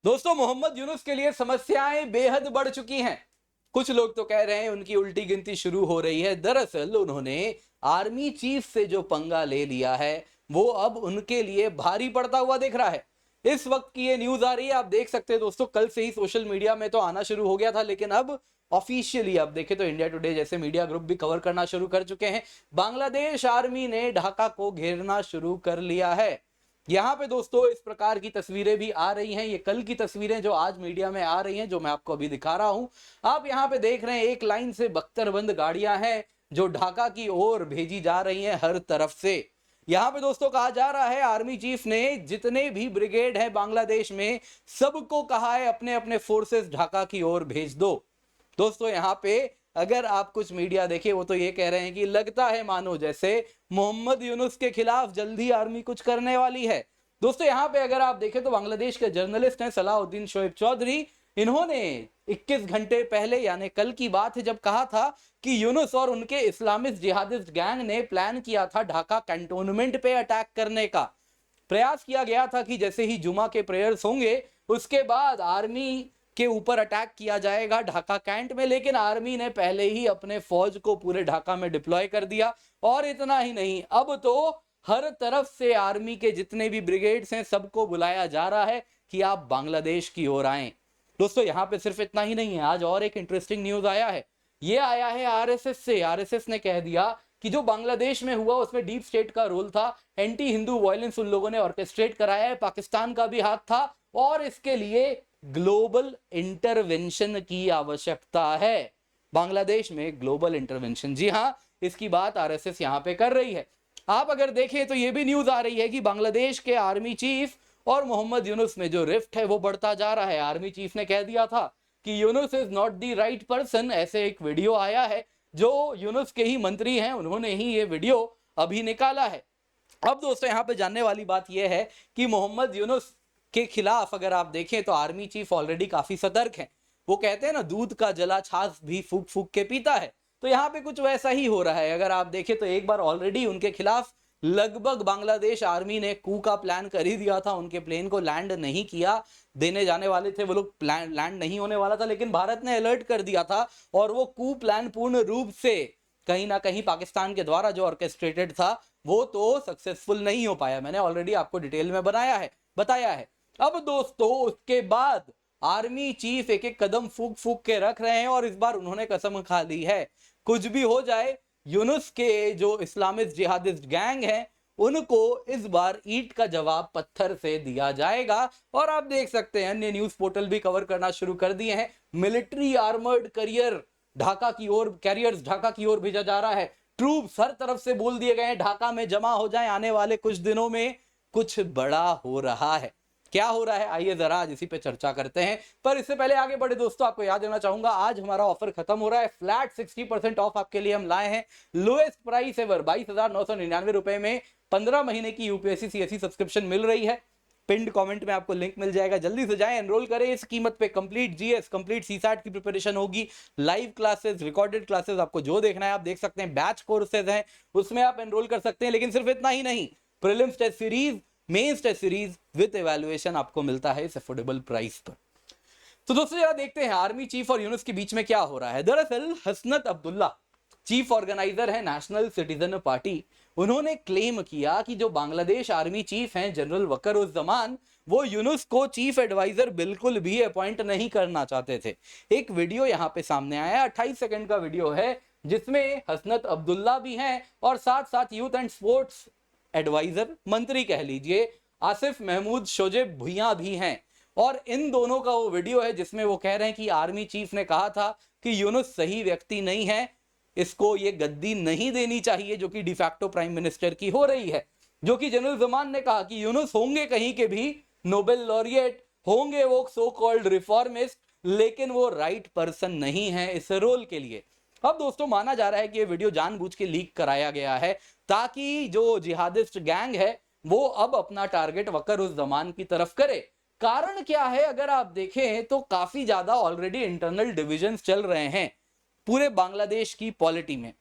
दोस्तों, मोहम्मद यूनुस के लिए समस्याएं बेहद बढ़ चुकी हैं। कुछ लोग तो कह रहे हैं उनकी उल्टी गिनती शुरू हो रही है। दरअसल उन्होंने आर्मी चीफ से जो पंगा ले लिया है वो अब उनके लिए भारी पड़ता हुआ दिख रहा है। इस वक्त की ये न्यूज आ रही है, आप देख सकते हैं दोस्तों। कल से ही सोशल मीडिया में तो आना शुरू हो गया था, लेकिन अब ऑफिशियली आप देखें तो इंडिया टुडे जैसे मीडिया ग्रुप भी कवर करना शुरू कर चुके हैं। बांग्लादेश आर्मी ने ढाका को घेरना शुरू कर लिया है। यहाँ पे दोस्तों इस प्रकार की तस्वीरें भी आ रही हैं। ये कल की तस्वीरें जो आज मीडिया में आ रही हैं, जो मैं आपको अभी दिखा रहा हूं। आप यहाँ पे देख रहे हैं एक लाइन से बख्तरबंद गाड़ियां हैं जो ढाका की ओर भेजी जा रही हैं हर तरफ से। यहाँ पे दोस्तों कहा जा रहा है आर्मी चीफ ने जितने भी ब्रिगेड है बांग्लादेश में सबको कहा है अपने अपने फोर्सेस ढाका की ओर भेज दो। दोस्तों यहाँ पे अगर आप कुछ मीडिया देखें वो तो ये कह रहे हैं कि लगता है मानो जैसे मोहम्मद यूनुस के खिलाफ जल्दी आर्मी कुछ करने वाली है। दोस्तों यहाँ पे अगर आप देखें तो बांग्लादेश के जर्नलिस्ट हैं सलाउद्दीन शोएब चौधरी। इन्होंने 21 घंटे पहले यानी कल की बात है जब कहा था कि यूनुस और उनके इस्लामिस्ट जिहादिस्ट गैंग ने प्लान किया था ढाका कैंटोनमेंट पे अटैक करने का। प्रयास किया गया था कि जैसे ही जुमा के प्रेयर्स होंगे उसके बाद आर्मी के ऊपर अटैक किया जाएगा ढाका कैंट में। लेकिन आर्मी ने पहले ही अपने फौज को पूरे ढाका में डिप्लॉय कर दिया। और इतना ही नहीं, अब तो हर तरफ से आर्मी के जितने भी ब्रिगेड्स हैं सबको बुलाया जा रहा है कि आप बांग्लादेश की ओर आएं। दोस्तों यहाँ पे सिर्फ इतना ही नहीं है, आज और एक इंटरेस्टिंग न्यूज आया है। ये आया है आरएसएस से। आरएसएस ने कह दिया कि जो बांग्लादेश में हुआ उसमें डीप स्टेट का रोल था, एंटी हिंदू वायलेंस उन लोगों ने ऑर्केस्ट्रेट कराया है, पाकिस्तान का भी हाथ था और इसके लिए ग्लोबल इंटरवेंशन की आवश्यकता है। बांग्लादेश में ग्लोबल इंटरवेंशन, जी हां, इसकी बात आरएसएस यहां पे कर रही है। आप अगर देखें तो ये भी न्यूज आ रही है कि बांग्लादेश के आर्मी चीफ और मोहम्मद यूनुस में जो रिफ्ट है वो बढ़ता जा रहा है। आर्मी चीफ ने कह दिया था कि Yunus is not the right person. ऐसे एक वीडियो आया है जो यूनुस के ही मंत्री हैं, उन्होंने ही ये वीडियो अभी निकाला है। अब दोस्तों यहाँ पे जानने वाली बात यह है कि मोहम्मद यूनुस के खिलाफ अगर आप देखें तो आर्मी चीफ ऑलरेडी काफी सतर्क है। वो कहते हैं ना, दूध का जला छाछ भी फूक फूक के पीता है। तो यहाँ पे कुछ वैसा ही हो रहा है। अगर आप देखें तो एक बार ऑलरेडी उनके खिलाफ लगभग बांग्लादेश आर्मी ने कू का प्लान कर ही दिया था। उनके प्लेन को लैंड नहीं किया देने जाने वाले थे वो लोग, लैंड नहीं होने वाला था, लेकिन भारत ने अलर्ट कर दिया था और वो कू प्लान पूर्ण रूप से कहीं ना कहीं पाकिस्तान के द्वारा जो ऑर्केस्ट्रेटेड था वो तो सक्सेसफुल नहीं हो पाया। मैंने ऑलरेडी आपको डिटेल में बताया है। अब दोस्तों उसके बाद आर्मी चीफ एक एक कदम फूक फूक के रख रहे हैं और इस बार उन्होंने कसम खा ली है कुछ भी हो जाए यूनुस के जो इस्लामिस्ट जिहादिस्ट गैंग है उनको इस बार ईंट का जवाब पत्थर से दिया जाएगा। और आप देख सकते हैं अन्य न्यूज पोर्टल भी कवर करना शुरू कर दिए हैं। मिलिट्री आर्मर्ड कैरियर्स ढाका की ओर भेजा जा रहा है। ट्रूप्स हर तरफ से बोल दिए गए हैं ढाका में जमा हो जाए, आने वाले कुछ दिनों में कुछ बड़ा हो रहा है। क्या हो रहा है आइए जरा आज इसी पे चर्चा करते हैं। पर इससे पहले आगे बढ़े दोस्तों, आपको याद देना चाहूंगा आज हमारा ऑफर खत्म हो रहा है। फ्लैट 60% ऑफ आपके लिए हम लाए हैं। लोएस्ट प्राइस एवर 22,999 रुपए में 15 महीने की यूपीएससी सीएससी सब्सक्रिप्शन मिल रही है। पिंड कमेंट में आपको लिंक मिल जाएगा, जल्दी से जाएं, एनरोल करें। इस कीमत पे कंप्लीट जीएस, कंप्लीट सीसैट की प्रिपरेशन होगी। लाइव क्लासेस, रिकॉर्डेड क्लासेस, आपको जो देखना है आप देख सकते हैं। बैच कोर्सेज हैं उसमें आप एनरोल कर सकते हैं। लेकिन सिर्फ इतना ही नहीं, prelims test series, mains test series with evaluation आपको मिलता है इस अफोर्डेबल प्राइस पर। तो दोस्तों जरा देखते हैं आर्मी चीफ और यूनुस के बीच में क्या हो रहा है। दरअसल हसनत अब्दुल्ला चीफ ऑर्गेनाइजर है नेशनल सिटीजन पार्टी। उन्होंने क्लेम किया कि जो बांग्लादेश आर्मी चीफ हैं जनरल वकरुज्जमान, वो यूनुस को चीफ एडवाइजर बिल्कुल भी अपॉइंट नहीं करना चाहते थे। एक वीडियो यहाँ पे सामने आया, 28 सेकंड का वीडियो है जिसमें हसनत अब्दुल्ला भी हैं और साथ साथ यूथ एंड स्पोर्ट्स एडवाइजर, मंत्री कह लीजिए, आसिफ महमूद शोजेब भुइयां भी हैं। और इन दोनों का वो वीडियो है जिसमें वो कह रहे हैं कि आर्मी चीफ ने कहा था कि यूनुस सही व्यक्ति नहीं है, इसको ये गद्दी नहीं देनी चाहिए जो कि डिफैक्टो प्राइम मिनिस्टर की हो रही है। जो कि जनरल जमान ने कहा कि यूनुस होंगे कहीं के भी नोबेल लॉरिएट, होंगे वो सो कॉल्ड रिफॉर्मिस्ट, लेकिन वो राइट पर्सन नहीं है इस रोल के लिए। अब दोस्तों माना जा रहा है कि ये वीडियो जानबूझ के लीक कराया गया है ताकि जो जिहादिस्ट गैंग है वो अब अपना टारगेट वकरुज्जमान की तरफ करे। कारण क्या है अगर आप देखें तो काफी ज्यादा ऑलरेडी इंटरनल डिविजन्स चल रहे हैं पूरे बांग्लादेश की पॉलिटी में।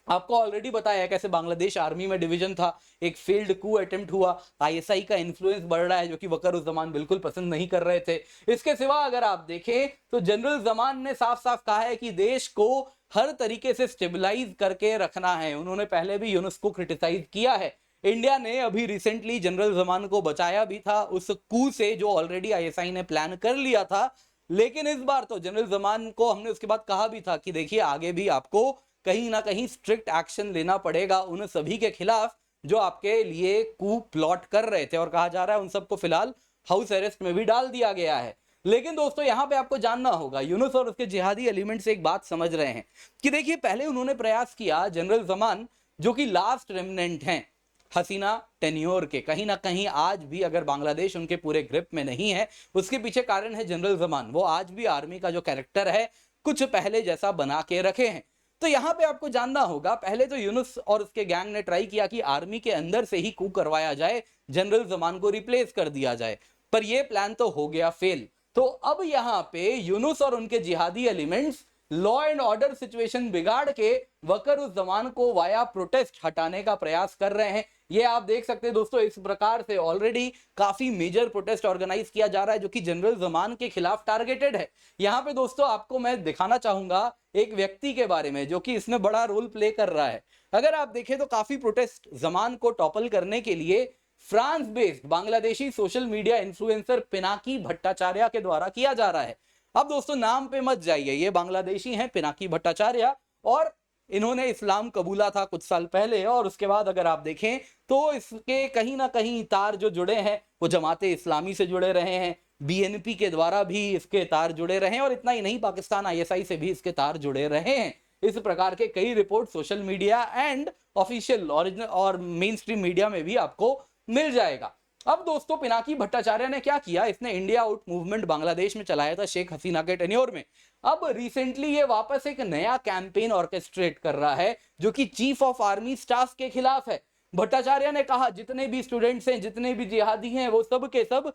आपको ऑलरेडी बताया है कैसे बांग्लादेश आर्मी में डिवीजन था, एक फेल्ड कू अटेम्प्ट हुआ, आईएसआई का इन्फ्लुएंस बढ़ रहा है जो कि वकरुज़्ज़मान बिल्कुल पसंद नहीं कर रहे थे। इसके सिवा अगर आप देखें तो जनरल ज़मान ने साफ साफ कहा है कि देश को हर तरीके से स्टेबलाइज करके रखना है। उन्होंने पहले भी यूनुस को क्रिटिसाइज किया है। इंडिया ने अभी रिसेंटली जनरल ज़मान को बचाया भी था उस कू से जो ऑलरेडी आईएसआई ने प्लान कर लिया था। लेकिन इस बार तो जनरल ज़मान को हमने उसके बाद कहा भी था कि देखिए आगे भी आपको कहीं ना कहीं स्ट्रिक्ट एक्शन लेना पड़ेगा उन सभी के खिलाफ जो आपके लिए कू प्लॉट कर रहे थे, और कहा जा रहा है उन सबको फिलहाल हाउस अरेस्ट में भी डाल दिया गया है। लेकिन दोस्तों यहां पे आपको जानना होगा, यूनुस और उसके जिहादी एलिमेंट से एक बात समझ रहे हैं कि देखिए पहले उन्होंने प्रयास किया, जनरल ज़मान जो कि लास्ट रेमिनेंट हैं हसीना टेन्योर के, कहीं ना कहीं आज भी अगर बांग्लादेश उनके पूरे ग्रिप में नहीं है, उसके पीछे कारण है जनरल ज़मान। वो आज भी आर्मी का जो कैरेक्टर है कुछ पहले जैसा बना के रखे हैं। तो यहां पे आपको जानना होगा, पहले तो यूनुस और उसके गैंग ने ट्राई किया कि आर्मी के अंदर से ही कू करवाया जाए, जनरल ज़मान को रिप्लेस कर दिया जाए, पर यह प्लान तो हो गया फेल। तो अब यहां पे यूनुस और उनके जिहादी elements law and order situation बिगाड़ के वकरुज़्ज़मान को वाया प्रोटेस्ट हटाने का प्रयास कर रहे हैं। ये आप देख सकते हैं दोस्तों, इस प्रकार से ऑलरेडी काफी मेजर प्रोटेस्ट ऑर्गेनाइज किया जा रहा है जो कि जनरल ज़मान के खिलाफ टारगेटेड है। यहां पे दोस्तों आपको मैं दिखाना चाहूंगा एक व्यक्ति के बारे में जो कि इसमें बड़ा रोल प्ले कर रहा है। अगर आप देखें तो काफी प्रोटेस्ट ज़मान को टॉपल करने के लिए France based Bangladeshi social media influencer Pinaki Bhattacharya के द्वारा किया जा रहा है। अब दोस्तों नाम पे मत जाइए, ये बांग्लादेशी हैं पिनाकी भट्टाचार्य, और इन्होंने इस्लाम कबूला था कुछ साल पहले, और उसके बाद अगर आप देखें तो इसके कहीं ना कहीं तार जो जुड़े हैं वो जमाते इस्लामी से जुड़े रहे हैं, बीएनपी के द्वारा भी इसके तार जुड़े रहे हैं, और इतना ही नहीं पाकिस्तान आईएसआई से भी इसके तार जुड़े रहे हैं। इस प्रकार के कई report social media and official original और मेन स्ट्रीम मीडिया में भी आपको मिल जाएगा। अब दोस्तों पिनाकी भट्टाचार्य ने क्या किया, इसने इंडिया आउट मूवमेंट बांग्लादेश में चलाया था शेख हसीना के टेन्योर में। अब रिसेंटली ये वापस एक नया कैंपेन ऑर्केस्ट्रेट कर रहा है जो कि चीफ ऑफ आर्मी स्टाफ के खिलाफ है। भट्टाचार्य ने कहा जितने भी स्टूडेंट्स हैं, जितने भी जिहादी हैं, वो सब के सब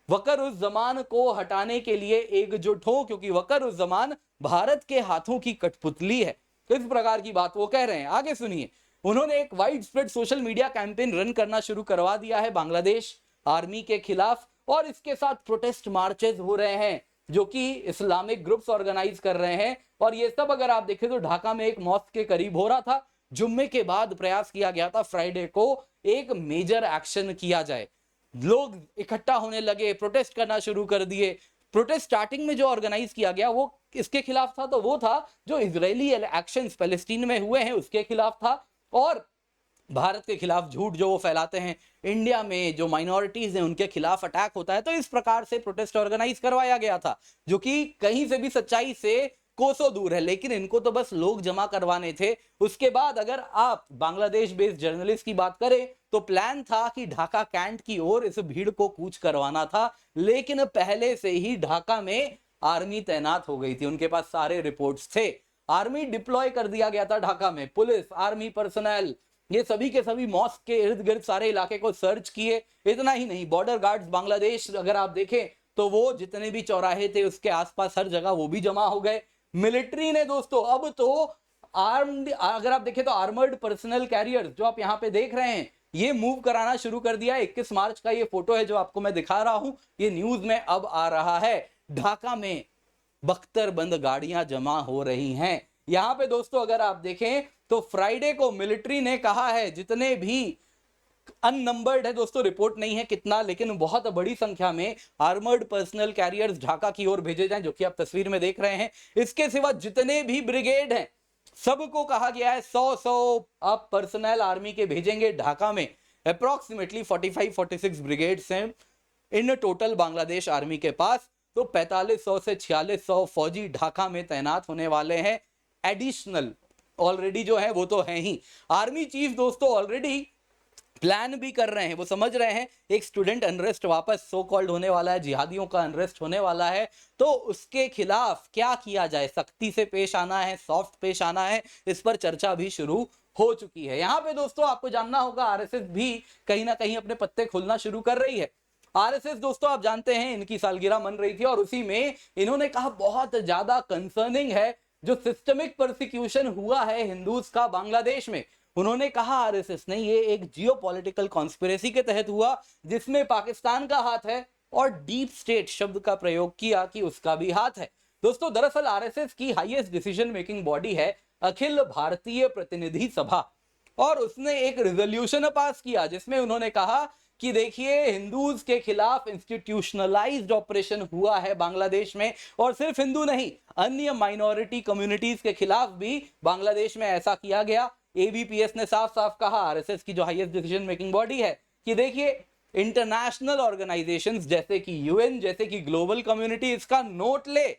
वकरुज़्ज़मान को हटाने के लिए एकजुट हो, क्योंकि वकरुज़्ज़मान भारत के हाथों की कठपुतली है। इस प्रकार की बात वो कह रहे हैं। आगे सुनिए, उन्होंने एक wide spread social media campaign run करना शुरू करवा दिया है बांग्लादेश आर्मी के खिलाफ, और इसके साथ प्रोटेस्ट मार्चेस हो रहे हैं जो कि इस्लामिक ग्रुप्स ऑर्गेनाइज कर रहे हैं। और ये सब अगर आप देखें तो ढाका में एक मॉस्क के करीब हो रहा था। जुम्मे के बाद प्रयास किया गया था फ्राइडे को एक मेजर एक्शन किया जाए। लोग इकट्ठा होने लगे, प्रोटेस्ट करना शुरू कर दिए। प्रोटेस्ट स्टार्टिंग में जो ऑर्गेनाइज किया गया वो इसके खिलाफ था, तो वो था जो इजरायली एक्शंस पैलेस्टीन में हुए हैं उसके खिलाफ था, और भारत के खिलाफ झूठ जो वो फैलाते हैं, इंडिया में जो माइनॉरिटीज हैं उनके खिलाफ अटैक होता है। तो इस प्रकार से प्रोटेस्ट ऑर्गेनाइज करवाया गया था जो कि कहीं से भी सच्चाई से कोसों दूर है, लेकिन इनको तो बस लोग जमा करवाने थे। उसके बाद अगर आप बांग्लादेश बेस्ड जर्नलिस्ट की बात करें तो प्लान था कि ढाका कैंट की ओर इस भीड़ को कूच करवाना था, लेकिन पहले से ही ढाका में आर्मी तैनात हो गई थी, उनके पास सारे रिपोर्ट्स थे। आर्मी डिप्लॉय कर दिया गया था ढाका में, पुलिस, आर्मी पर्सनल, ये सभी के सभी मॉस्क के इर्द गिर्द सारे इलाके को सर्च किए। इतना ही नहीं, बॉर्डर गार्ड्स बांग्लादेश अगर आप देखें तो वो जितने भी चौराहे थे उसके आसपास हर जगह वो भी जमा हो गए। मिलिट्री ने दोस्तों अब तो आर्म्ड, अगर आप देखें तो आर्मर्ड पर्सनल कैरियर जो आप यहां पे देख रहे हैं ये मूव कराना शुरू कर दिया। 21 मार्च का ये फोटो है जो आपको मैं दिखा रहा हूं, ये न्यूज में अब आ रहा है। ढाका में बख्तरबंद गाड़ियां जमा हो रही हैं। यहां पे दोस्तों अगर आप देखें तो फ्राइडे को मिलिट्री ने कहा है जितने भी अननंबर्ड है दोस्तों, रिपोर्ट नहीं है कितना, लेकिन बहुत बड़ी संख्या में आर्मर्ड पर्सनल कैरियर्स ढाका की ओर भेजे जाएं, जो कि आप तस्वीर में देख रहे हैं। इसके सिवा जितने भी ब्रिगेड हैं सबको कहा गया है 100 आप पर्सनल आर्मी के भेजेंगे ढाका में। अप्रोक्सीमेटली 45-46 ब्रिगेड्स हैं इन टोटल बांग्लादेश आर्मी के पास, तो 4500 से 4600 फौजी ढाका में तैनात होने वाले हैं एडिशनल। ऑलरेडी जो है वो तो है ही। आर्मी चीफ दोस्तों ऑलरेडी प्लान भी कर रहे हैं, वो समझ रहे हैं एक स्टूडेंट अनरेस्ट वापस सो कॉल्ड होने वाला है, जिहादियों का अनरेस्ट होने वाला है, तो उसके खिलाफ क्या किया जाए, सख्ती से पेश आना है, सॉफ्ट पेश आना है, इस पर चर्चा भी शुरू हो चुकी है। यहां पे दोस्तों आपको जानना होगा आरएसएस भी कहीं ना कहीं अपने पत्ते खोलना शुरू कर रही है। आरएसएस दोस्तों आप जानते हैं इनकी सालगिरह मन रही थी और उसी में इन्होंने कहा बहुत ज्यादा कंसर्निंग है जो सिस्टमिक परसिक्यूशन हुआ है हिंदूज का बांग्लादेश में, उन्होंने कहा आरएसएस ने ये एक जियोपॉलिटिकल कॉन्स्पिरेसी के तहत हुआ जिसमें पाकिस्तान का हाथ है, और डीप स्टेट शब्द का प्रयोग किया कि उसका भी हाथ है। दोस्तों दरअसल आरएसएस की हाईएस्ट डिसीजन मेकिंग बॉडी है अखिल भारतीय प्रतिनिधि सभा, और उसने एक रिजोल्यूशन पास किया जिसमें उन्होंने कहा कि देखिए हिंदूज के खिलाफ इंस्टीट्यूशनलाइज्ड ऑपरेशन हुआ है बांग्लादेश में, और सिर्फ हिंदू नहीं अन्य माइनॉरिटी कम्युनिटीज के खिलाफ भी बांग्लादेश में ऐसा किया गया। एबीपीएस ने साफ साफ कहा, आरएसएस की जो हाईएस्ट डिसीजन मेकिंग बॉडी है, कि देखिए इंटरनेशनल ऑर्गेनाइजेशंस जैसे कि यूएन, जैसे कि ग्लोबल कम्युनिटी इसका नोट ले,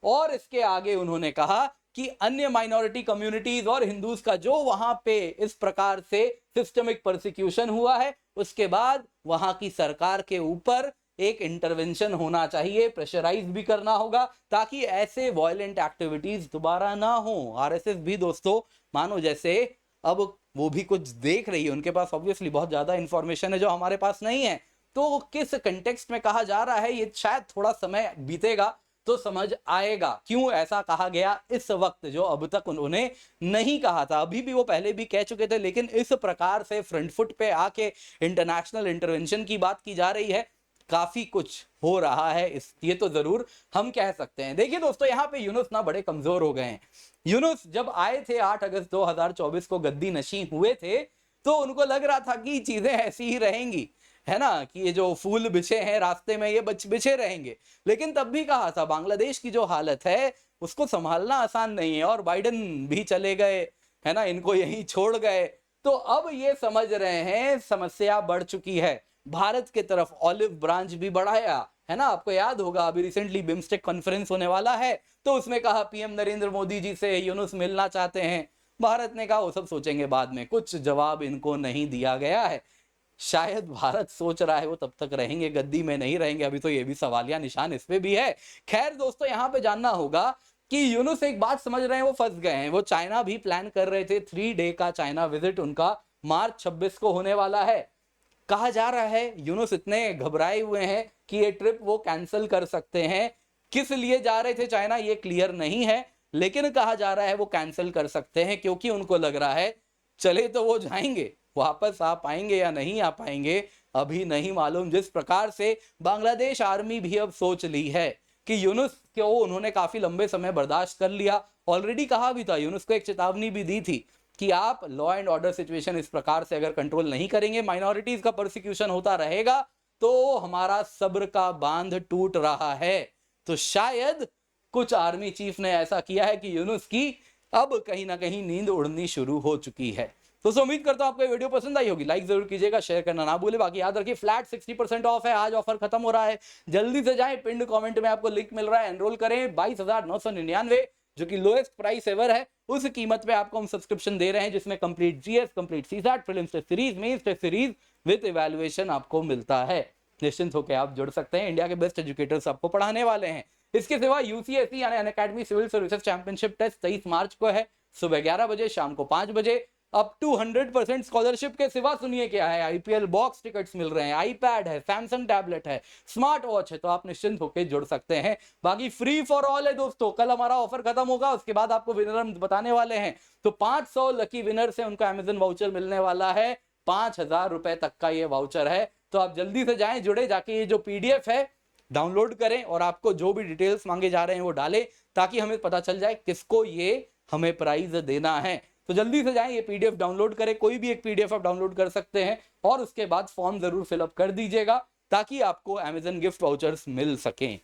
और इसके आगे उन्होंने कहा कि अन्य माइनॉरिटी कम्युनिटीज और हिंदूज का जो वहां पे इस प्रकार से सिस्टमिक परसिक्यूशन हुआ है, उसके बाद वहां की सरकार के ऊपर एक इंटरवेंशन होना चाहिए, प्रेशराइज भी करना होगा ताकि ऐसे वायलेंट एक्टिविटीज दोबारा ना हो। आरएसएस भी दोस्तों मानो जैसे अब वो भी कुछ देख रही है, उनके पास ऑब्वियसली बहुत ज्यादा इंफॉर्मेशन है जो हमारे पास नहीं है, तो किस कंटेक्स्ट में कहा जा रहा है ये शायद थोड़ा समय बीतेगा तो समझ आएगा क्यों ऐसा कहा गया इस वक्त, जो अब तक उन्होंने नहीं कहा था। अभी भी वो पहले भी कह चुके थे, लेकिन इस प्रकार से फ्रंट फुट पे आके इंटरनेशनल इंटरवेंशन की बात की जा रही है, काफी कुछ हो रहा है इस, ये तो जरूर हम कह सकते हैं। देखिए दोस्तों यहाँ पे यूनुस ना बड़े कमजोर हो गए हैं। यूनुस जब आए थे 8 अगस्त 2024 को गद्दी नशी हुए थे, तो उनको लग रहा था कि चीजें ऐसी ही रहेंगी, है ना, कि ये जो फूल बिछे हैं रास्ते में ये बिछे रहेंगे, लेकिन तब भी कहा था बांग्लादेश की जो हालत है उसको संभालना आसान नहीं है, और बाइडेन भी चले गए, है ना, इनको यहीं छोड़ गए, तो अब ये समझ रहे हैं समस्या बढ़ चुकी है। भारत के तरफ ऑलिव ब्रांच भी बढ़ाया, है ना, आपको याद होगा अभी रिसेंटली बिम्स्टेक कॉन्फ्रेंस होने वाला है, तो उसमें कहा पीएम नरेंद्र मोदी जी से यूनुस मिलना चाहते हैं। भारत ने कहा वो सब सोचेंगे बाद में, कुछ जवाब इनको नहीं दिया गया है। शायद भारत सोच रहा है वो तब तक रहेंगे गद्दी में, नहीं रहेंगे, अभी तो ये भी सवालिया निशान इस पे भी है। खैर दोस्तों यहाँ पे जानना होगा कि यूनुस एक बात समझ रहे हैं, वो फंस गए हैं। वो चाइना भी प्लान कर रहे थे, 3 डे का चाइना विजिट उनका मार्च 26 को होने वाला है। कहा जा रहा है यूनुस इतने घबराए हुए हैं कि ये ट्रिप वो कैंसिल कर सकते हैं। किस लिए जा रहे थे चाइना ये क्लियर नहीं है, लेकिन कहा जा रहा है वो कैंसिल कर सकते हैं क्योंकि उनको लग रहा है चले तो वो जाएंगे, वापस आ पाएंगे या नहीं आ पाएंगे अभी नहीं मालूम। जिस प्रकार से बांग्लादेश आर्मी भी अब सोच ली है कि यूनुस को उन्होंने काफी लंबे समय बर्दाश्त कर लिया, ऑलरेडी कहा भी था, यूनुस को एक चेतावनी भी दी थी कि आप लॉ एंड ऑर्डर सिचुएशन इस प्रकार से अगर कंट्रोल नहीं करेंगे, माइनॉरिटीज का परसिक्यूशन होता रहेगा, तो हमारा सब्र का बांध टूट रहा है। तो शायद कुछ आर्मी चीफ ने ऐसा किया है कि यूनुस की अब कहीं ना कहीं नींद उड़नी शुरू हो चुकी है। तो उम्मीद करता हूं आपको वीडियो पसंद आई होगी, लाइक जरूर कीजिएगा, शेयर करना ना भूले। बाकी याद रखिए फ्लैट 60% ऑफ है, आज ऑफर खत्म हो रहा है, जल्दी से जाएं, पिंड कमेंट में आपको लिंक मिल रहा है, एनरोल करें। 22,999 जो कि लोएस्ट प्राइस एवर है, उस कीमत पे आपको हम सब्सक्रिप्शन दे रहे हैं जिसमें complete GS, complete CSAT, prelims test series, mains test series with evaluation आपको मिलता है। निश्चिंत होकर आप जुड़ सकते हैं, इंडिया के बेस्ट एजुकेटर्स आपको पढ़ाने वाले हैं। इसके सिवा यूसीएससी यानी Unacademy civil services championship test 23 मार्च को है, सुबह 11 बजे, शाम को 5 बजे। अप टू 100% स्कॉलरशिप के सिवा सुनिए क्या है, आईपीएल बॉक्स टिकट्स मिल रहे हैं, आईपैड है, सैमसंग टैबलेट है, स्मार्ट वॉच है, तो आप निश्चिंत होकर जुड़ सकते हैं। बाकी फ्री फॉर ऑल है दोस्तों, कल हमारा ऑफर खत्म होगा, उसके बाद आपको विनर हम बताने वाले हैं। तो 500 लकी विनर से उनको अमेजन वाउचर मिलने वाला है, 5,000 रुपए तक का ये वाउचर है। तो आप जल्दी से जाएं, जुड़े, जाके ये जो पीडीएफ है डाउनलोड करें और आपको जो भी डिटेल्स मांगे जा रहे हैं वो डालें, ताकि हमें पता चल जाए किसको ये हमें प्राइज देना है। तो जल्दी से जाएं, ये पीडीएफ डाउनलोड करें, कोई भी एक पीडीएफ आप डाउनलोड कर सकते हैं, और उसके बाद फॉर्म जरूर फिलअप कर दीजिएगा ताकि आपको अमेजन गिफ्ट वाउचर्स मिल सकें।